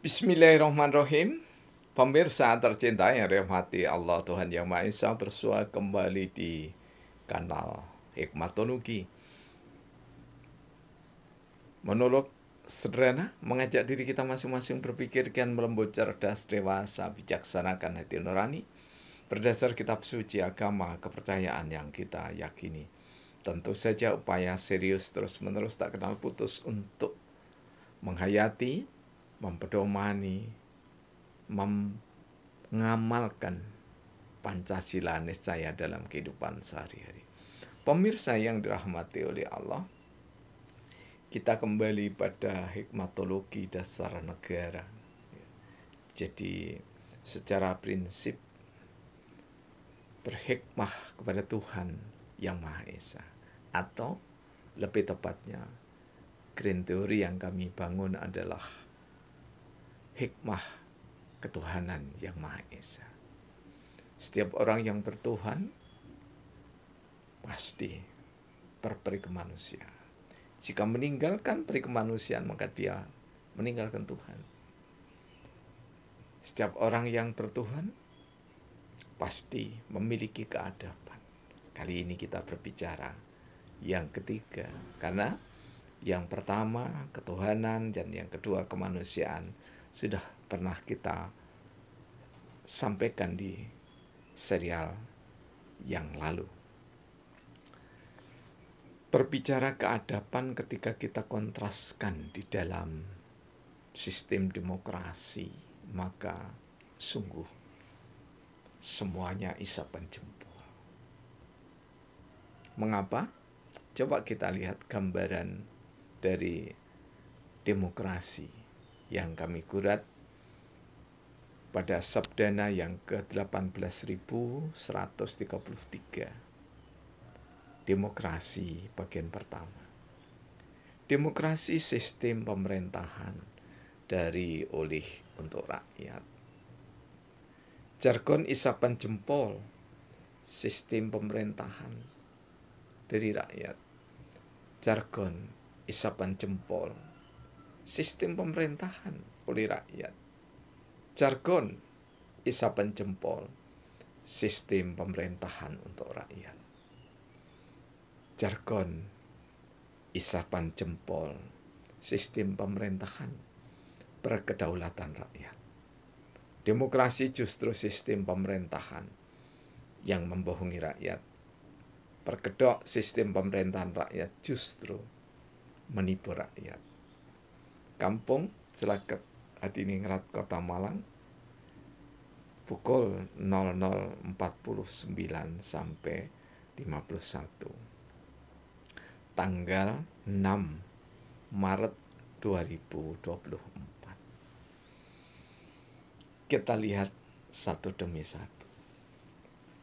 Bismillahirrahmanirrahim. Pemirsa tercinta yang dirahmati Allah Tuhan Yang Maha Esa, bersua kembali di kanal Hikmatologi. Monolog sederhana mengajak diri kita masing-masing berpikir kian melembut, cerdas, dewasa, bijaksana, kan hati nurani berdasar kitab suci agama kepercayaan yang kita yakini. Tentu saja upaya serius terus-menerus tak kenal putus untuk menghayati, mempedomani, mengamalkan Pancasila niscaya dalam kehidupan sehari-hari. Pemirsa yang dirahmati oleh Allah, kita kembali pada hikmatologi dasar negara. Jadi secara prinsip berhikmah kepada Tuhan Yang Maha Esa, atau lebih tepatnya green theory yang kami bangun adalah hikmah ketuhanan Yang Maha Esa. Setiap orang yang bertuhan pasti berperi kemanusiaan. Jika meninggalkan peri kemanusiaan, maka dia meninggalkan Tuhan. Setiap orang yang bertuhan pasti memiliki keadaban. Kali ini kita berbicara yang ketiga, karena yang pertama ketuhanan dan yang kedua kemanusiaan sudah pernah kita sampaikan di serial yang lalu. Berbicara keadaban ketika kita kontraskan di dalam sistem demokrasi, maka sungguh semuanya isapan jempol. Mengapa? Coba kita lihat gambaran dari demokrasi yang kami kurat pada Sabdana yang ke-18.133. Demokrasi bagian pertama. Demokrasi sistem pemerintahan dari, oleh, untuk rakyat. Jargon isapan jempol, sistem pemerintahan dari rakyat. Jargon isapan jempol, sistem pemerintahan oleh rakyat. Jargon isapan jempol, sistem pemerintahan untuk rakyat. Jargon isapan jempol, sistem pemerintahan berkedaulatan rakyat. Demokrasi justru sistem pemerintahan yang membohongi rakyat. Perkedok sistem pemerintahan rakyat justru menipu rakyat. Kampung Celaket Hadiningrat, Kota Malang, pukul 00.49 sampai 51. Tanggal 6 Maret 2024. Kita lihat satu demi satu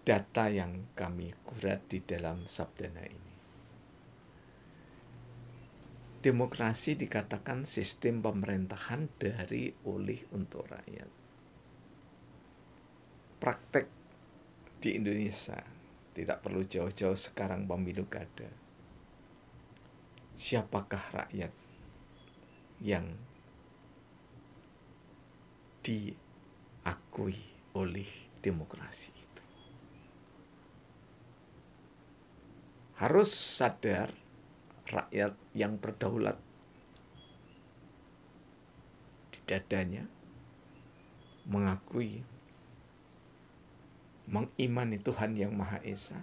data yang kami kurat di dalam Sabdana ini. Demokrasi dikatakan sistem pemerintahan dari, oleh, untuk rakyat. Praktek di Indonesia tidak perlu jauh-jauh sekarang pemilu kada. Siapakah rakyat yang diakui oleh demokrasi itu? Harus sadar, rakyat yang berdaulat di dadanya mengakui, mengimani Tuhan Yang Maha Esa,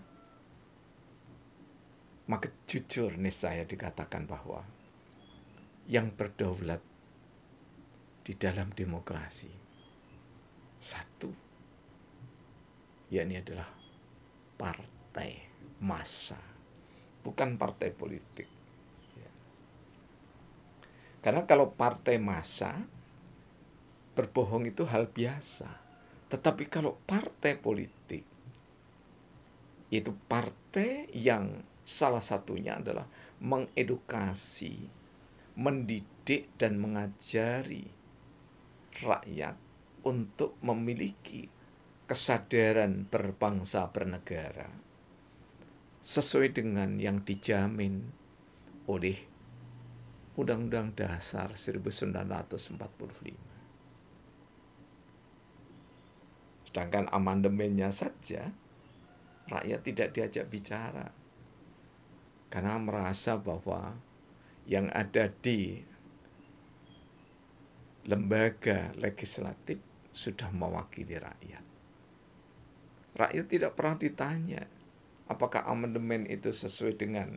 maka jujur niscaya dikatakan bahwa yang berdaulat di dalam demokrasi satu, yakni adalah partai massa, bukan partai politik. Karena kalau partai massa, berbohong itu hal biasa. Tetapi kalau partai politik, itu partai yang salah satunya adalah mengedukasi, mendidik, dan mengajari rakyat untuk memiliki kesadaran berbangsa bernegara sesuai dengan yang dijamin oleh Undang-Undang Dasar 1945. Sedangkan amandemennya saja, rakyat tidak diajak bicara. Karena merasa bahwa yang ada di lembaga legislatif sudah mewakili rakyat. Rakyat tidak pernah ditanya apakah amandemen itu sesuai dengan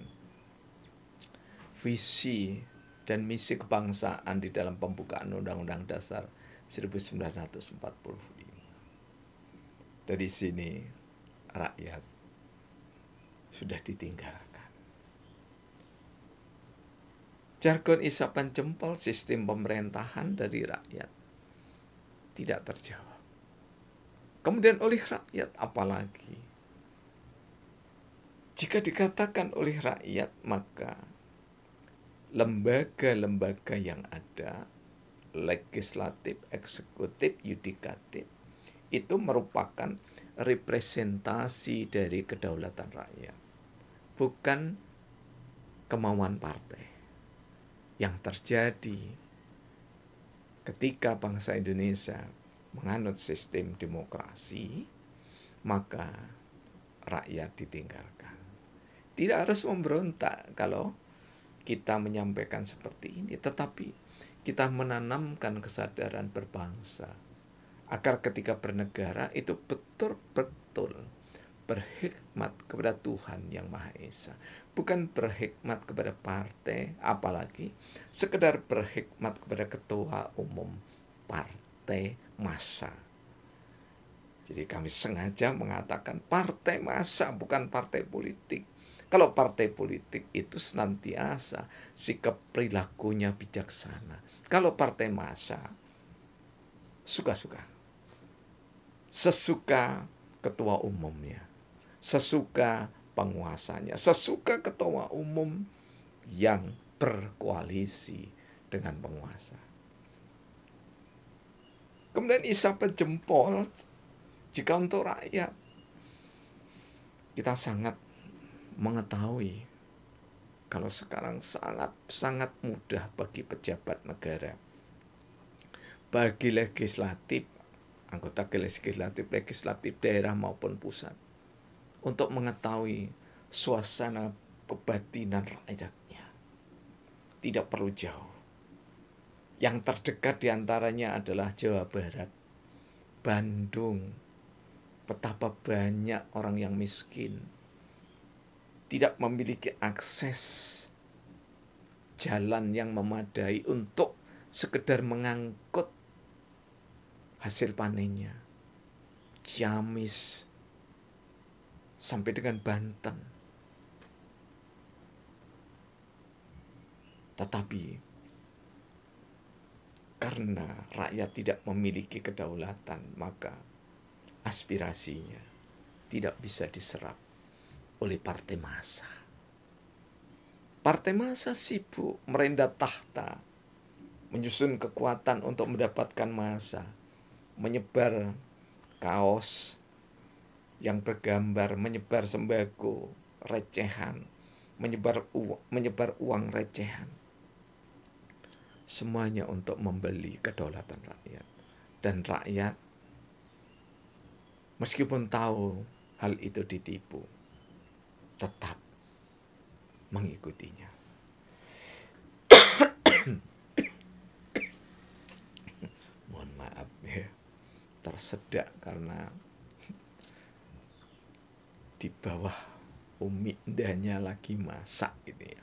visi dan misi kebangsaan di dalam pembukaan Undang-Undang Dasar 1945. Dari sini rakyat sudah ditinggalkan. Jargon isapan jempol sistem pemerintahan dari rakyat tidak terjawab. Kemudian oleh rakyat apalagi? Jika dikatakan oleh rakyat, maka lembaga-lembaga yang ada, legislatif, eksekutif, yudikatif, itu merupakan representasi dari kedaulatan rakyat, bukan kemauan partai. Yang terjadi ketika bangsa Indonesia menganut sistem demokrasi, maka rakyat ditinggalkan. Tidak harus memberontak kalau kita menyampaikan seperti ini, tetapi kita menanamkan kesadaran berbangsa agar ketika bernegara itu betul-betul berhikmat kepada Tuhan Yang Maha Esa, bukan berhikmat kepada partai, apalagi sekedar berhikmat kepada ketua umum partai massa. Jadi kami sengaja mengatakan partai massa, bukan partai politik. Kalau partai politik itu senantiasa sikap perilakunya bijaksana. Kalau partai massa suka-suka, sesuka ketua umumnya, sesuka penguasanya, sesuka ketua umum yang berkoalisi dengan penguasa. Kemudian isapan jempol jika untuk rakyat. Kita sangat mengetahui kalau sekarang sangat mudah bagi pejabat negara, bagi legislatif, anggota legislatif daerah maupun pusat, untuk mengetahui suasana kebatinan rakyatnya. Tidak perlu jauh. Yang terdekat diantaranya adalah Jawa Barat, Bandung. Betapa banyak orang yang miskin, tidak memiliki akses jalan yang memadai untuk sekedar mengangkut hasil panennya. Ciamis sampai dengan Banten. Tetapi karena rakyat tidak memiliki kedaulatan, maka aspirasinya tidak bisa diserap oleh partai massa. Partai massa sibuk merendah tahta, menyusun kekuatan untuk mendapatkan massa, menyebar kaos yang bergambar, menyebar sembako recehan, menyebar uang recehan. Semuanya untuk membeli kedaulatan rakyat. Dan rakyat meskipun tahu hal itu ditipu, tetap mengikutinya. Mohon maaf ya, tersedak karena di bawah Umi Indahnya lagi masak gitu ya.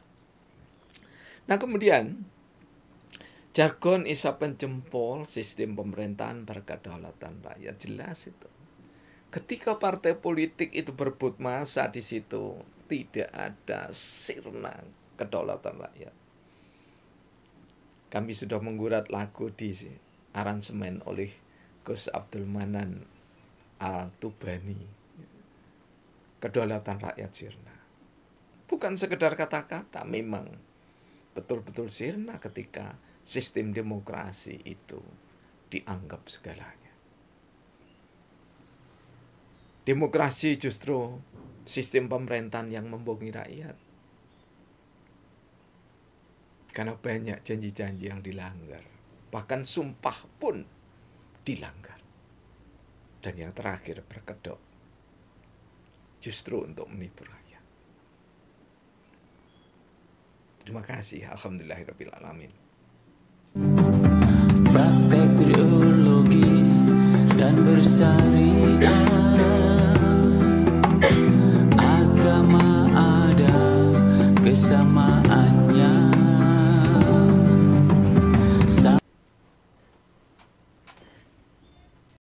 Nah kemudian jargon isapan jempol sistem pemerintahan berkedaulatan rakyat, jelas itu. Ketika partai politik itu berebut massa di situ, tidak ada sirna kedaulatan rakyat. Kami sudah menggurat lagu di aransemen oleh Gus Abdul Manan Al-Tubani. Kedaulatan rakyat sirna. Bukan sekedar kata-kata, memang betul-betul sirna ketika sistem demokrasi itu dianggap segalanya. Demokrasi justru sistem pemerintahan yang membohongi rakyat. Karena banyak janji-janji yang dilanggar. Bahkan sumpah pun dilanggar. Dan yang terakhir berkedok justru untuk menghibur rakyat. Terima kasih. Alhamdulillahirrabbilalamin.